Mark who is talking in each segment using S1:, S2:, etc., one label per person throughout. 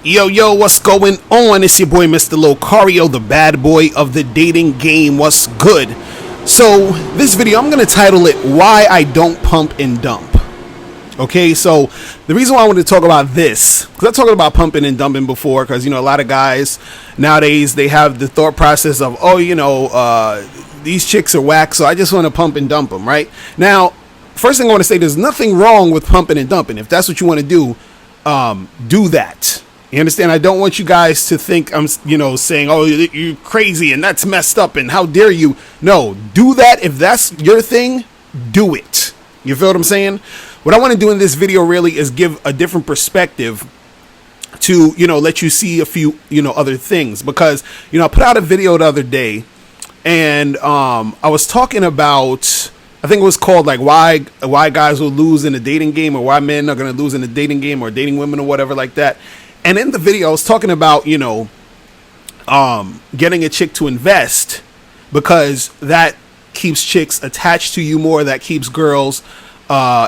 S1: Yo, what's going on? It's your boy, Mr. Locario, the bad boy of the dating game. What's good? So, this video, I'm going to title it, Why I Don't Pump and Dump. Okay, so, the reason why I wanted to talk about this, because I talked about pumping and dumping before, because, a lot of guys nowadays, they have the thought process of, these chicks are whack, so I just want to pump and dump them, right? Now, first thing I want to say, there's nothing wrong with pumping and dumping. If that's what you want to do that. You understand? I don't want you guys to think I'm, saying, oh, you're crazy and that's messed up and how dare you. No, do that. If that's your thing, do it. You feel what I'm saying? What I want to do in this video really is give a different perspective to, let you see a few, other things. Because, I put out a video the other day and I was talking about, I think it was called like why guys will lose in the dating game, or why men are going to lose in the dating game, or dating women or whatever like that. And in the video, I was talking about, getting a chick to invest, because that keeps chicks attached to you more. That keeps girls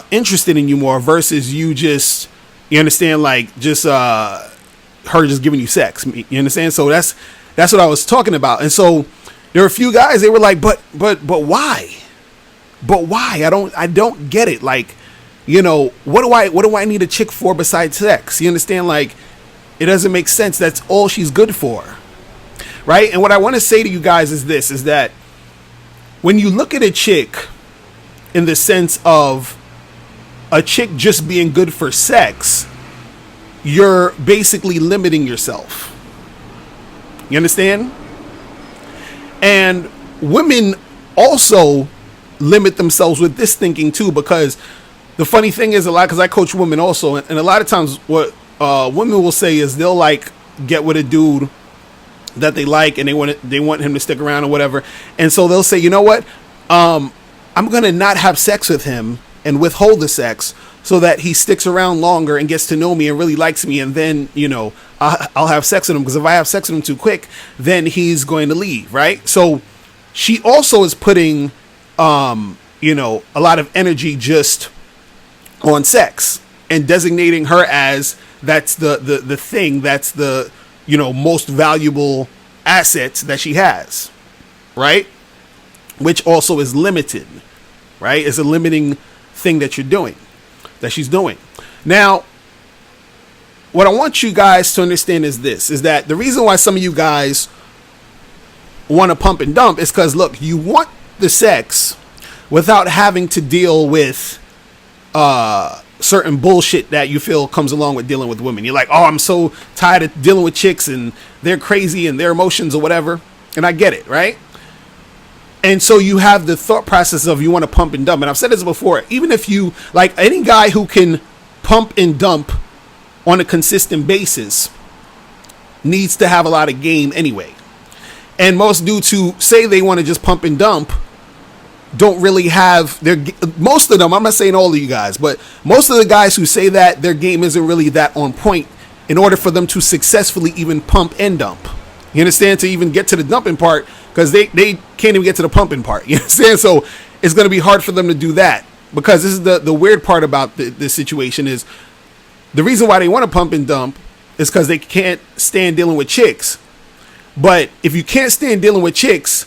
S1: interested in you more, versus you just, you understand, like just her just giving you sex. You understand? So that's what I was talking about. And so there were a few guys, they were like, but why? But why? I don't get it. Like, what do I need a chick for besides sex? You understand? Like, it doesn't make sense. That's all she's good for. Right? And what I want to say to you guys is this, is that when you look at a chick in the sense of a chick just being good for sex, you're basically limiting yourself. You understand? And women also limit themselves with this thinking too, because the funny thing is because I coach women also, and a lot of times what women will say is they'll like get with a dude that they like and they want him to stick around or whatever, and so they'll say, you know what, I'm gonna not have sex with him and withhold the sex so that he sticks around longer and gets to know me and really likes me, and then I'll have sex with him, because if I have sex with him too quick, then he's going to leave, right? So she also is putting a lot of energy just on sex and designating her as that's the thing, that's the most valuable assets that she has, right? Which also is limited, right? It's a limiting thing that she's doing. Now, what I want you guys to understand is this, is that the reason why some of you guys want to pump and dump is because, look, you want the sex without having to deal with certain bullshit that you feel comes along with dealing with women. You're like, oh, I'm so tired of dealing with chicks and they're crazy and their emotions or whatever. And I get it, right? And so you have the thought process of you want to pump and dump. And I've said this before, even if you, like, any guy who can pump and dump on a consistent basis needs to have a lot of game anyway. And most dudes who say they want to just pump and dump don't really have most of them, I'm not saying all of you guys, but most of the guys who say that, their game isn't really that on point in order for them to successfully even pump and dump. You understand? To even get to the dumping part, because they can't even get to the pumping part. You understand? So it's going to be hard for them to do that, because this is the weird part about this situation is the reason why they want to pump and dump is because they can't stand dealing with chicks. But if you can't stand dealing with chicks,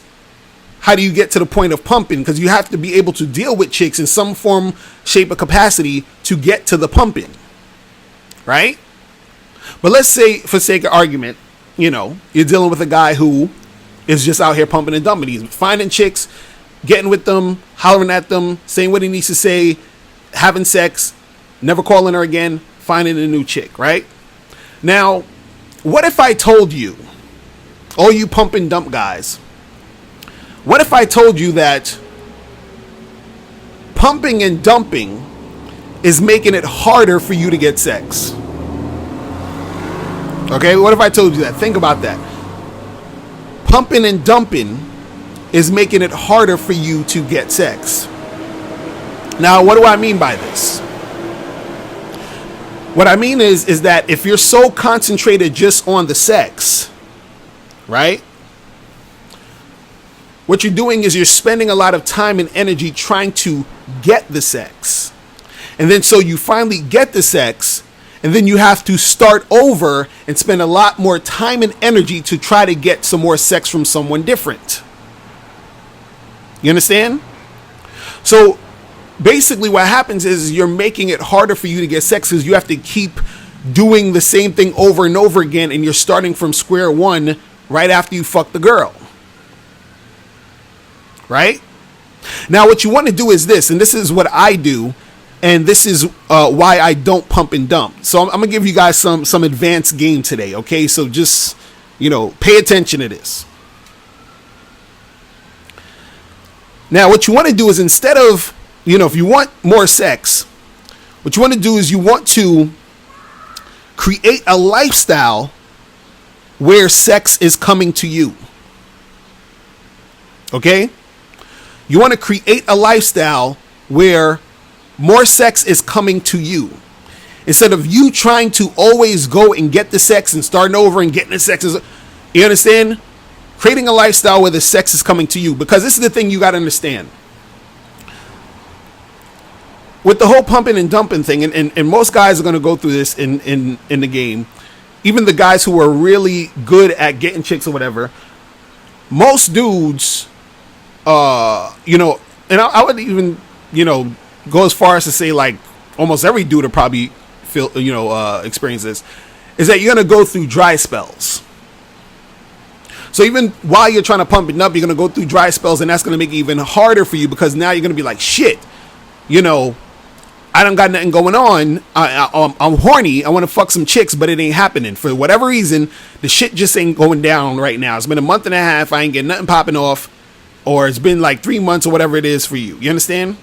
S1: how do you get to the point of pumping? Because you have to be able to deal with chicks in some form, shape, or capacity to get to the pumping, right? But let's say, for sake of argument, you're dealing with a guy who is just out here pumping and dumping. He's finding chicks, getting with them, hollering at them, saying what he needs to say, having sex, never calling her again, finding a new chick, right? Now, what if I told you, all you pump and dump guys, what if I told you that pumping and dumping is making it harder for you to get sex? Okay, what if I told you that? Think about that. Pumping and dumping is making it harder for you to get sex. Now, what do I mean by this? What I mean is that if you're so concentrated just on the sex, right? What you're doing is you're spending a lot of time and energy trying to get the sex. And then so you finally get the sex, and then you have to start over and spend a lot more time and energy to try to get some more sex from someone different. You understand? So basically what happens is you're making it harder for you to get sex because you have to keep doing the same thing over and over again, and you're starting from square one right after you fuck the girl. Right? Now what you want to do is this, and this is what I do, and this is why I don't pump and dump. So I'm gonna give you guys some advanced game today, okay? So just, pay attention to this. Now what you want to do is, instead of, if you want more sex, what you want to do is you want to create a lifestyle where sex is coming to you. Okay? You want to create a lifestyle where more sex is coming to you. Instead of you trying to always go and get the sex and starting over and getting the sex. You understand? Creating a lifestyle where the sex is coming to you. Because this is the thing you got to understand. With the whole pumping and dumping thing, and most guys are going to go through this in the game. Even the guys who are really good at getting chicks or whatever. Most dudes, and I would even, go as far as to say, like, almost every dude will probably experience this, is that you're going to go through dry spells. So even while you're trying to pump it up, you're going to go through dry spells, and that's going to make it even harder for you, because now you're going to be like, shit, I don't got nothing going on. I'm horny. I want to fuck some chicks, but it ain't happening. For whatever reason, the shit just ain't going down right now. It's been a month and a half. I ain't getting nothing popping off. Or it's been like 3 months or whatever it is for you. You understand?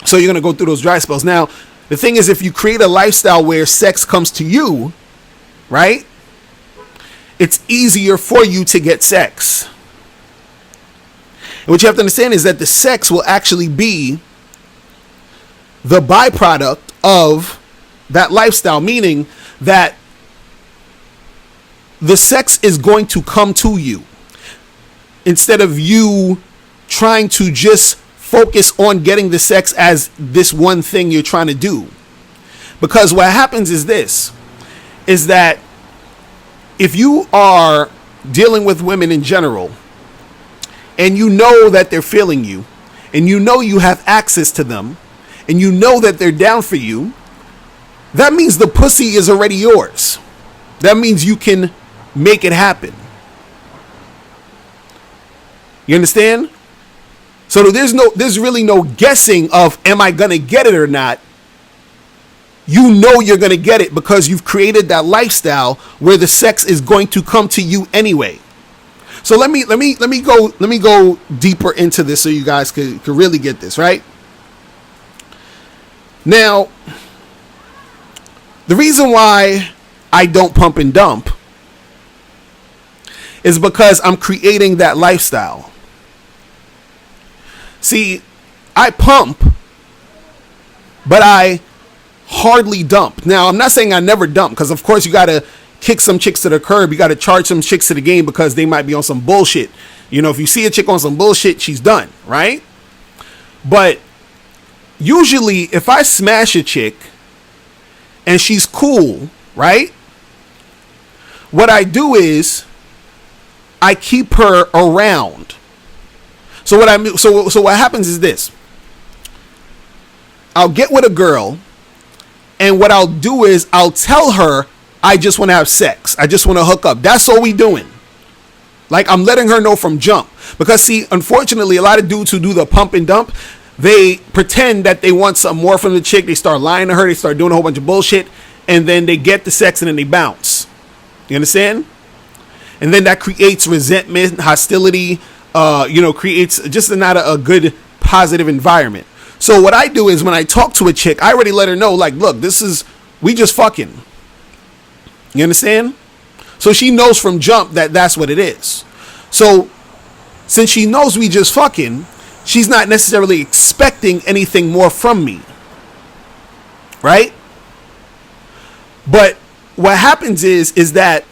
S1: So you're going to go through those dry spells. Now, the thing is, if you create a lifestyle where sex comes to you, right? It's easier for you to get sex. And what you have to understand is that the sex will actually be the byproduct of that lifestyle, meaning that the sex is going to come to you instead of you trying to just focus on getting the sex as this one thing you're trying to do. Because what happens is this, is that if you are dealing with women in general and you know that they're feeling you and you have access to them, and you know that they're down for you, that means the pussy is already yours. That means you can make it happen. You understand? So there's really no guessing of, am I going to get it or not? You know you're going to get it because you've created that lifestyle where the sex is going to come to you anyway. So let me go deeper into this so you guys could really get this, right? Now, the reason why I don't pump and dump is because I'm creating that lifestyle. See, I pump, but I hardly dump. Now, I'm not saying I never dump, because of course you got to kick some chicks to the curb. You got to charge some chicks to the game because they might be on some bullshit. If you see a chick on some bullshit, she's done, right? But usually, if I smash a chick and she's cool, right? What I do is I keep her around. So what happens is this. I'll get with a girl, and what I'll do is I'll tell her I just want to have sex. I just want to hook up. That's all we doing. Like, I'm letting her know from jump. Because see, unfortunately, a lot of dudes who do the pump and dump, they pretend that they want something more from the chick. They start lying to her. They start doing a whole bunch of bullshit. And then they get the sex and then they bounce. You understand? And then that creates resentment, hostility, creates just not a good, positive environment. So what I do is when I talk to a chick, I already let her know, like, look, we just fucking. You understand? So she knows from jump that that's what it is. So since she knows we just fucking, she's not necessarily expecting anything more from me. Right? But what happens is that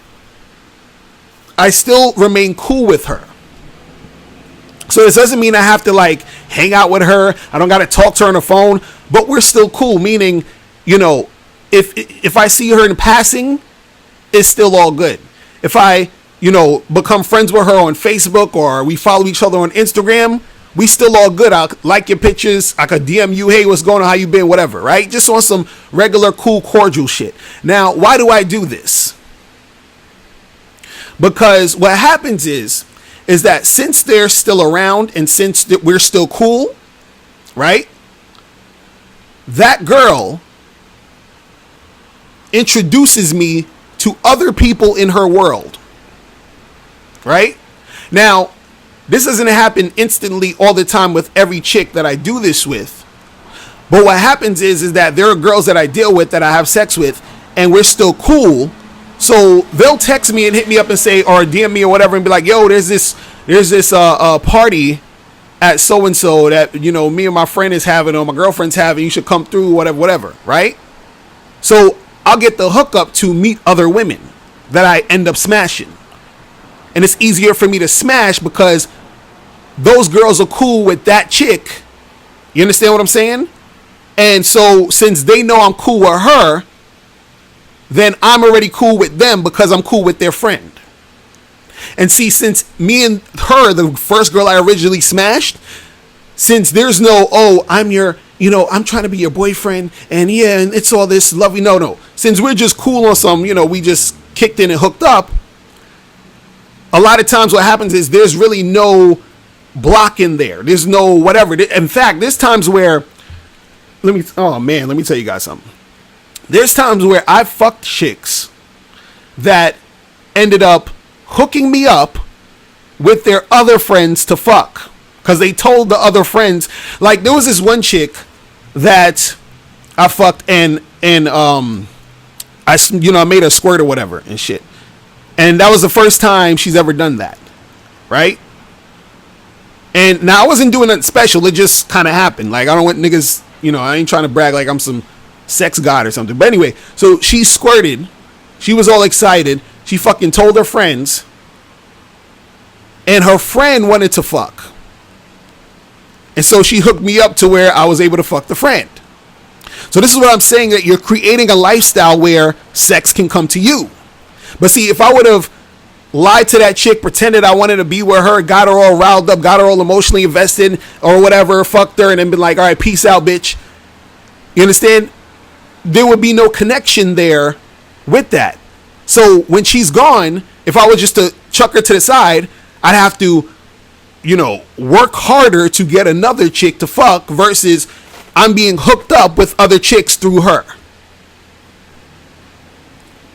S1: I still remain cool with her. So this doesn't mean I have to like hang out with her. I don't got to talk to her on the phone, but we're still cool. Meaning, if I see her in passing, it's still all good. If I, become friends with her on Facebook or we follow each other on Instagram, we still all good. I'll like your pictures. I could DM you, hey, what's going on? How you been? Whatever, right? Just on some regular, cool, cordial shit. Now, why do I do this? Because what happens is that since they're still around and since we're still cool, right? That girl introduces me to other people in her world, right? Now, this doesn't happen instantly all the time with every chick that I do this with. But what happens is that there are girls that I deal with that I have sex with and we're still cool. So they'll text me and hit me up and say, or DM me or whatever and be like, yo, there's this party at so-and-so that, me and my friend is having or my girlfriend's having. You should come through, whatever, right? So I'll get the hookup to meet other women that I end up smashing. And it's easier for me to smash because those girls are cool with that chick. You understand what I'm saying? And so since they know I'm cool with her, then I'm already cool with them because I'm cool with their friend. And see, since me and her, the first girl I originally smashed, since there's no, I'm your, I'm trying to be your boyfriend and yeah, and it's all this lovely. No. Since we're just cool on some, we just kicked in and hooked up. A lot of times what happens is there's really no block in there. There's no whatever. In fact, there's times where, let me tell you guys something. There's times where I fucked chicks that ended up hooking me up with their other friends to fuck. Because they told the other friends, like there was this one chick that I fucked and I made her squirt or whatever and shit. And that was the first time she's ever done that. Right? And now I wasn't doing nothing special. It just kind of happened. Like I don't want niggas, I ain't trying to brag like I'm some sex god or something. But anyway, so she squirted. She was all excited. She fucking told her friends. And her friend wanted to fuck. And so she hooked me up to where I was able to fuck the friend. So this is what I'm saying, that you're creating a lifestyle where sex can come to you. But see, if I would have lied to that chick, pretended I wanted to be with her, got her all riled up, got her all emotionally invested or whatever, fucked her and then been like, all right, peace out, bitch. You understand? There would be no connection there with that. So when she's gone, if I were just to chuck her to the side, I'd have to, work harder to get another chick to fuck versus I'm being hooked up with other chicks through her.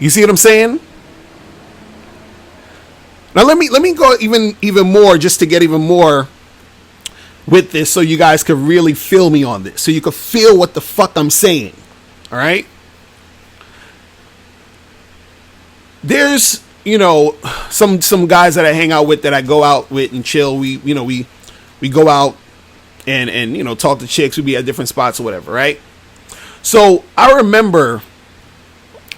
S1: You see what I'm saying? Now let me go even more just to get even more with this so you guys could really feel me on this. So you could feel what the fuck I'm saying. All right? There's, some guys that I hang out with that I go out with and chill. We go out and talk to chicks. We be at different spots or whatever, right? So I remember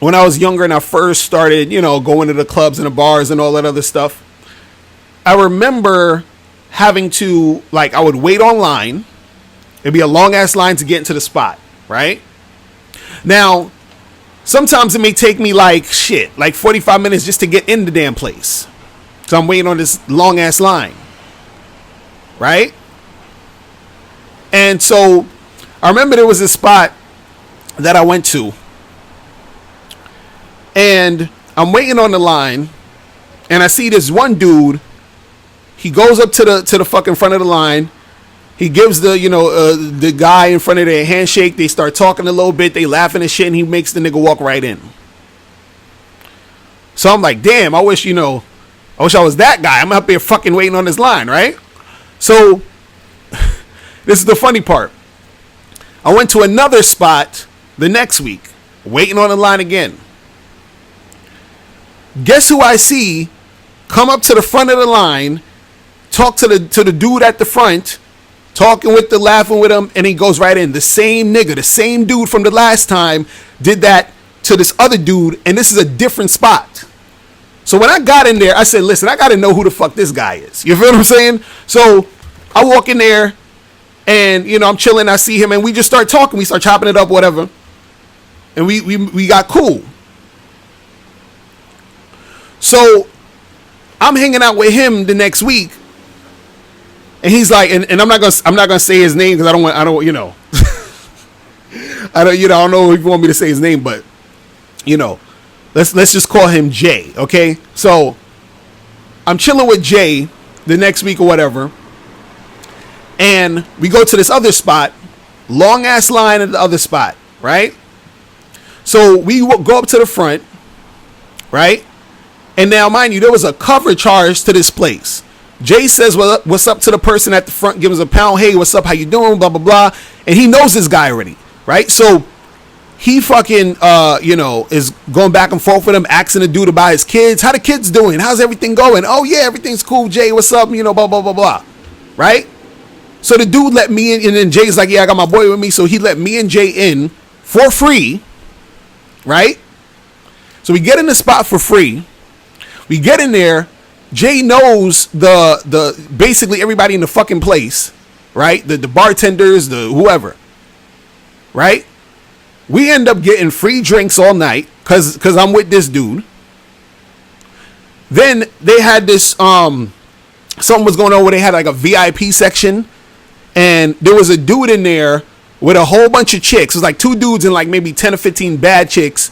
S1: when I was younger and I first started, going to the clubs and the bars and all that other stuff, I remember having to, I would wait online. It'd be a long ass line to get into the spot, right? Now, sometimes it may take me 45 minutes just to get in the damn place. So I'm waiting on this long ass line, right? And so I remember there was a spot that I went to. And I'm waiting on the line, and I see this one dude. He goes up to the fucking front of the line. He gives the guy in front of there a handshake. They start talking a little bit. They laughing and shit, and he makes the nigga walk right in. So I'm like, damn, I wish I was that guy. I'm up here fucking waiting on this line, right? So this is the funny part. I went to another spot the next week, waiting on the line again. Guess who I see come up to the front of the line, talk to the dude at the front, laughing with him, and he goes right in. The same nigga, the same dude from the last time did that to this other dude, and this is a different spot. So when I got in there, I said, listen, I got to know who the fuck this guy is. You feel what I'm saying? So I walk in there, and, I'm chilling. I see him, and we just start talking. We start chopping it up, whatever. and we got cool. So I'm hanging out with him the next week, and he's like, and I'm not gonna say his name because I don't you know I don't know if you want me to say his name, but you know, let's just call him Jay, okay? So I'm chilling with Jay the next week or whatever, and we go to this other spot, long ass line at the other spot, right? So we go up to the front, right? And now, mind you, there was a cover charge to this place. Jay says, well, what's up to the person at the front, gives us a pound. Hey, what's up? How you doing? Blah, blah, blah. And he knows this guy already, right? So he fucking, is going back and forth with him, asking the dude about his kids. How the kids doing? How's everything going? Oh, yeah, everything's cool, Jay. What's up? You know, blah, blah, blah, blah. Right? So the dude let me in, and then Jay's like, yeah, I got my boy with me. So he let me and Jay in for free, right? So we get in the spot for free. We get in there. Jay knows the basically everybody in the fucking place, right? The bartenders, the whoever, right? We end up getting free drinks all night because I'm with this dude. Then they had this something was going on where they had like a VIP section, and there was a dude in there with a whole bunch of chicks. It was like two dudes and like maybe 10 or 15 bad chicks.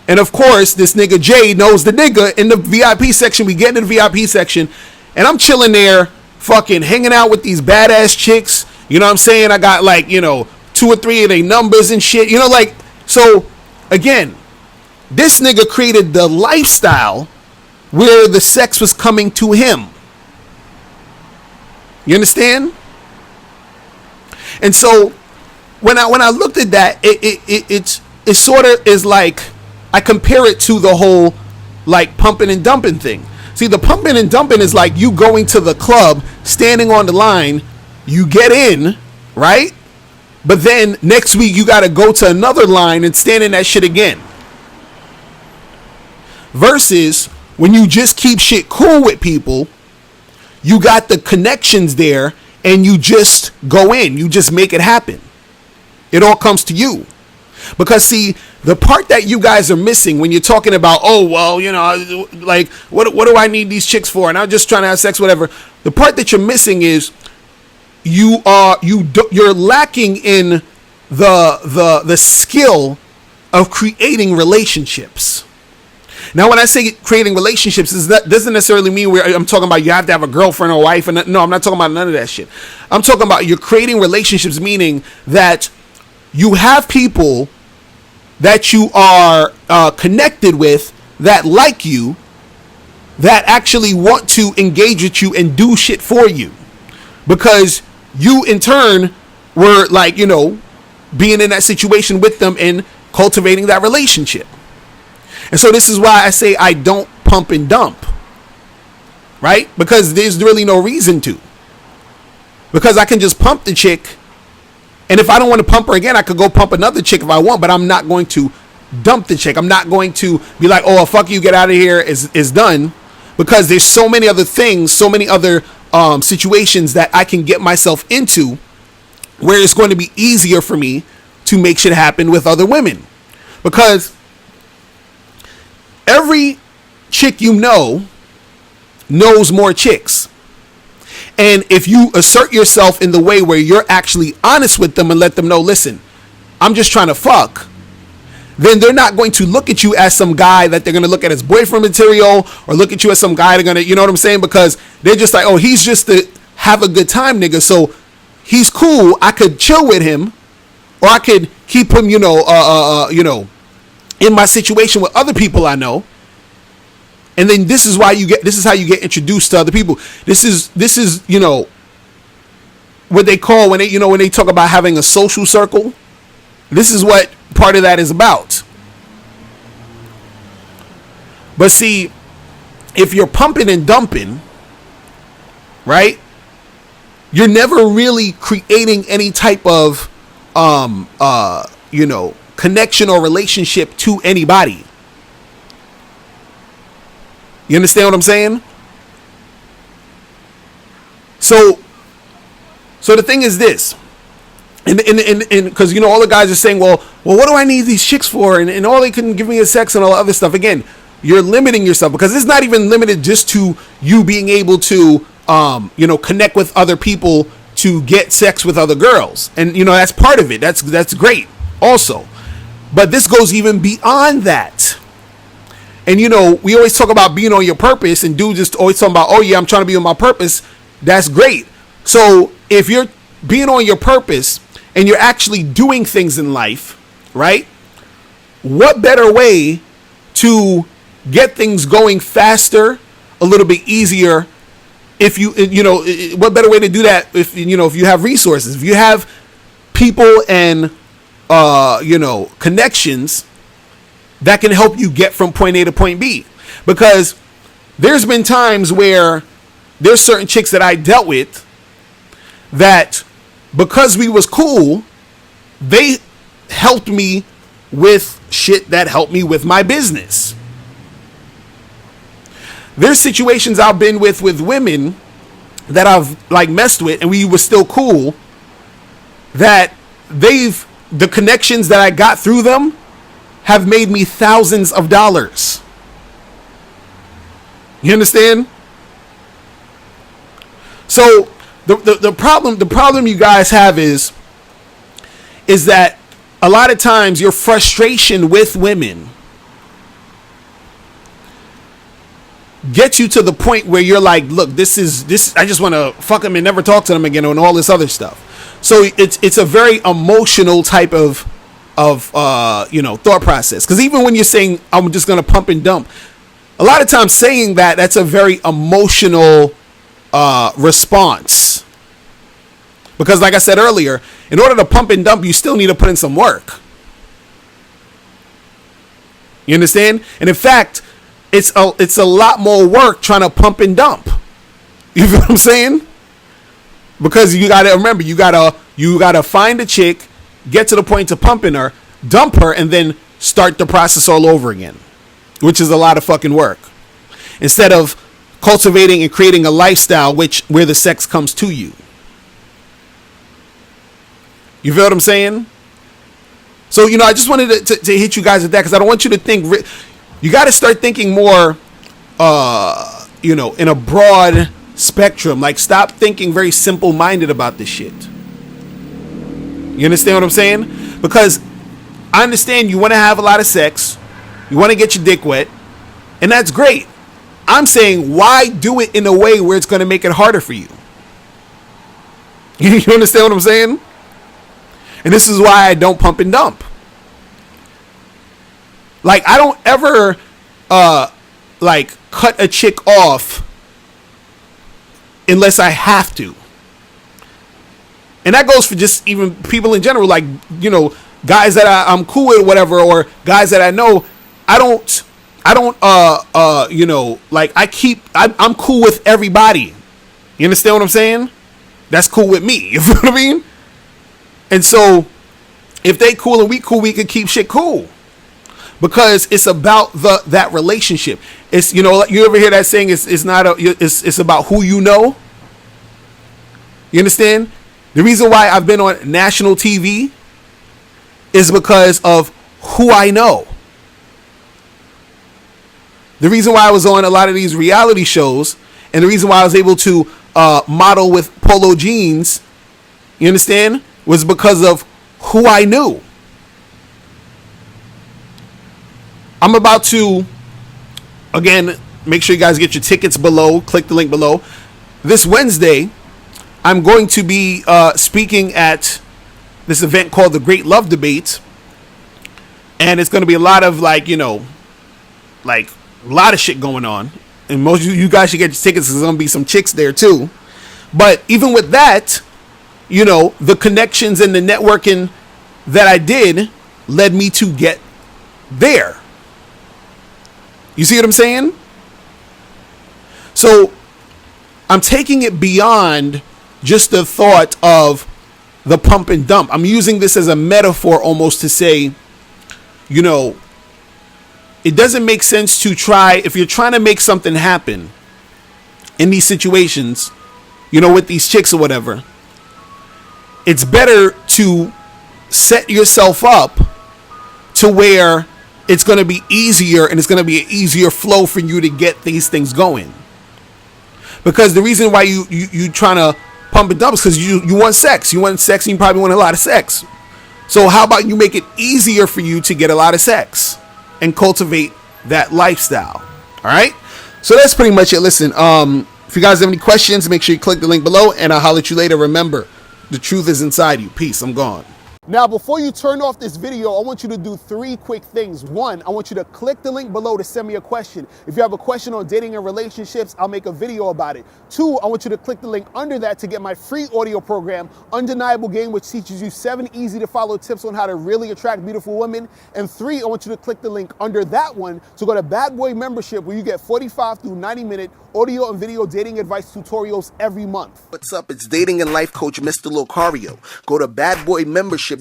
S1: And of course, this nigga Jay knows the nigga in the VIP section. We get into the VIP section, and I'm chilling there, fucking hanging out with these badass chicks. You know what I'm saying? I got like, 2 or 3 of their numbers and shit. So again, this nigga created the lifestyle where the sex was coming to him. You understand? And so when I looked at that, it sort of is like, I compare it to the whole like pumping and dumping thing. See, the pumping and dumping is like you going to the club, standing on the line, you get in, right? But then next week you got to go to another line and stand in that shit again. Versus when you just keep shit cool with people, you got the connections there and you just go in, you just make it happen. It all comes to you. Because see, the part that you guys are missing when you're talking about, oh, well, like, what do I need these chicks for? And I'm just trying to have sex, whatever. The part that you're missing is you're lacking in the skill of creating relationships. Now, when I say creating relationships, that doesn't necessarily mean I'm talking about you have to have a girlfriend or wife. And no, I'm not talking about none of that shit. I'm talking about you're creating relationships, meaning that you have people that you are connected with that like you, that actually want to engage with you and do shit for you. Because you, in turn, were like, being in that situation with them and cultivating that relationship. And so this is why I say I don't pump and dump. Right? Because there's really no reason to. Because I can just pump the chick, and if I don't want to pump her again, I could go pump another chick if I want, but I'm not going to dump the chick. I'm not going to be like, oh, fuck you, get out of here, it's done. Because there's so many other things, so many other situations that I can get myself into where it's going to be easier for me to make shit happen with other women. Because every chick knows more chicks. And if you assert yourself in the way where you're actually honest with them and let them know, listen, I'm just trying to fuck, then they're not going to look at you as some guy that they're going to look at as boyfriend material, or look at you as some guy they're going to, you know what I'm saying? Because they're just like, oh, he's just to have a good time, nigga. So he's cool. I could chill with him, or I could keep him, in my situation with other people I know. And then this is how you get introduced to other people. This is what they call when they talk about having a social circle. This is what part of that is about. But see, if you're pumping and dumping, right, you're never really creating any type of connection or relationship to anybody. You understand what I'm saying? So the thing is this, and because all the guys are saying, well, well, what do I need these chicks for? And all they can give me is sex and all the other stuff. Again, you're limiting yourself, because it's not even limited just to you being able to, connect with other people to get sex with other girls. And, that's part of it. That's great also. But this goes even beyond that. And, we always talk about being on your purpose, and dudes just always talking about, oh yeah, I'm trying to be on my purpose. That's great. So if you're being on your purpose and you're actually doing things in life, right? What better way to get things going faster, a little bit easier, if what better way to do that if you have resources, if you have people and connections that can help you get from point A to point B. Because there's been times where there's certain chicks that I dealt with that, because we was cool, they helped me with shit that helped me with my business. There's situations I've been with women that I've messed with, and we were still cool, that the connections that I got through them have made me thousands of dollars. You understand? So the problem you guys have is that a lot of times your frustration with women gets you to the point where you're like, look, this I just want to fuck them and never talk to them again, and all this other stuff. So it's a very emotional type of thought process. Because even when you're saying, I'm just going to pump and dump, a lot of times saying that's a very emotional response. Because like I said earlier, in order to pump and dump, you still need to put in some work. You understand? And in fact, it's a lot more work trying to pump and dump. You feel what I'm saying? Because you gotta remember, you gotta find a chick, get to the point to pumping her, dump her, and then start the process all over again, which is a lot of fucking work. Instead of cultivating and creating a lifestyle where the sex comes to you. You feel what I'm saying? So, I just wanted to hit you guys with that, because I don't want you to think. You got to start thinking more, in a broad spectrum. Like, stop thinking very simple-minded about this shit. You understand what I'm saying? Because I understand you want to have a lot of sex, you want to get your dick wet, and that's great. I'm saying, why do it in a way where it's going to make it harder for you? You understand what I'm saying? And this is why I don't pump and dump. Like, I don't ever, cut a chick off unless I have to. And that goes for just even people in general, like, guys that I'm cool with or whatever, or guys that I know. I'm cool with everybody. You understand what I'm saying? That's cool with me. You feel what I mean? And so, if they cool and we cool, we can keep shit cool. Because it's about that relationship. It's, you ever hear that saying? It's about who you know. You understand? The reason why I've been on national TV is because of who I know. The reason why I was on a lot of these reality shows, and the reason why I was able to model with polo jeans, you understand, was because of who I knew. I'm about to, again, make sure you guys get your tickets below. Click the link below. This Wednesday, I'm going to be speaking at this event called the Great Love Debate. And it's going to be a lot of, a lot of shit going on. And most of you guys should get your tickets. There's going to be some chicks there too. But even with that, the connections and the networking that I did led me to get there. You see what I'm saying? So I'm taking it beyond just the thought of the pump and dump. I'm using this as a metaphor almost to say, it doesn't make sense to try, if you're trying to make something happen in these situations, with these chicks or whatever, it's better to set yourself up to where it's going to be easier and it's going to be an easier flow for you to get these things going. Because the reason why you trying to pump and dump is because you want sex. You want sex and you probably want a lot of sex. So how about you make it easier for you to get a lot of sex and cultivate that lifestyle? All right. So that's pretty much it. Listen, if you guys have any questions, make sure you click the link below and I'll holler at you later. Remember, the truth is inside you. Peace. I'm gone. Now, before you turn off this video, I want you to do 3 quick things. 1, I want you to click the link below to send me a question. If you have a question on dating and relationships, I'll make a video about it. 2, I want you to click the link under that to get my free audio program, Undeniable Game, which teaches you 7 easy to follow tips on how to really attract beautiful women. And 3, I want you to click the link under that one to go to Bad Boy Membership, where you get 45 through 90-minute audio and video dating advice tutorials every month. What's up? It's dating and life coach Mr. Locario. Go to badboymembership.com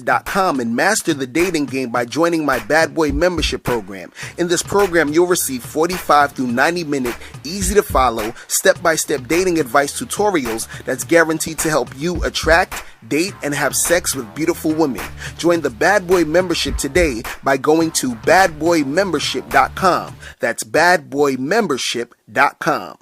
S1: and master the dating game by joining my Bad Boy Membership program. In this program, you'll receive 45 through 90-minute, easy to follow, step-by-step dating advice tutorials that's guaranteed to help you attract, date, and have sex with beautiful women. Join the Bad Boy Membership today by going to badboymembership.com. That's badboymembership.com.